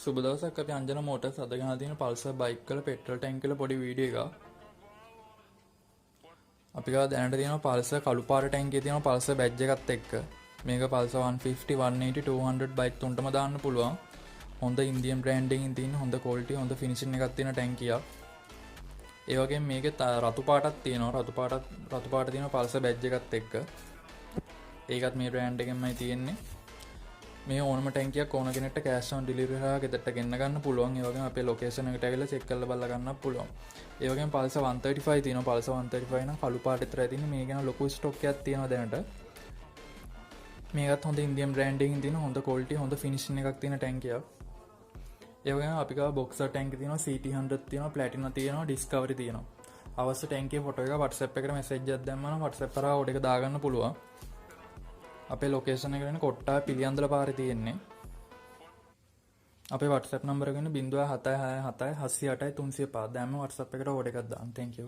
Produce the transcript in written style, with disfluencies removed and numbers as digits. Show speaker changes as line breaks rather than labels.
සුබ දවසක්. අපි අංජන මෝටර්ස් අද ගෙනලා තියෙන පල්සර් බයික් වල පෙට්‍රල් ටැංක් වල පොඩි වීඩියෝ එකක්. අපි ගාව දැනට තියෙනවා පල්සර් කළු පාට ටැංකියේ තියෙනවා පල්සර් බැජ් එකත් එක්ක. මේක පල්සර් 150 180 200 බයික් තුනටම දාන්න පුළුවන්. හොඳ ඉන්දියන් බ්‍රෑන්ඩ් එකකින් තියෙන හොඳ ක්වොලිටි හොඳ ෆිනිෂින් එකක් තියෙන ටැංකියක්. ඒ වගේම මේකේ රතු පාටක් තියෙනවා. රතු පාට තියෙනවා පල්සර් බැජ් එකත් එක්ක. ඒකත් මේ බ්‍රෑන්ඩ් එකෙන්මයි තියෙන්නේ. මේ ඕනම ටැංකියක් ඕන කෙනෙක්ට කෑෂ් ඔන් ඩෙලිවරි කරලා ගෙදරට ගෙන්න ගන්න පුළුවන්. ඒ වගේම අපේ ලොකේෂන් එකට ඇවිල්ලා චෙක් කරලා බලලා ගන්නත් පුළුවන්. ඒ වගේම පල්සර් 135 තියෙනවා. පල්සර් 135 නම් කළු පාට විතරයි තියෙන්නේ. මේ ගැන ලොකු ස්ටොක් එකක් තියෙනවා දැනට. මේකත් හොඳ ඉන්දියන් බ්‍රෑන්ඩ් එකකින් තියෙන හොඳ ක්වොලිටි හොඳ ෆිනිෂින් එකක් තියෙන ටැංකියක්. ඒ වගේම අපි ගාව බොක්සර් ටැංකි තියෙනවා, CT100 තියෙනවා, ප්ලැටිනම් තියෙනවා, ඩිස්කවරි තියෙනවා. අවශ්‍ය ටැංකියේ ෆොටෝ එක WhatsApp එකට මැසේජ් එකක් දැම්මම නම් WhatsApp කරා ඕඩර් එක දාගන්න පුළුවන්. අපේ ලොකේෂන් එක වෙන කොට්ටාව පිළියන්දල පාරේ තියෙන්නේ. අපේ WhatsApp නම්බර එක වෙන 0767 708 305. දැන්ම WhatsApp එකට ඕඩර් එකක් දාන්න. Thank you.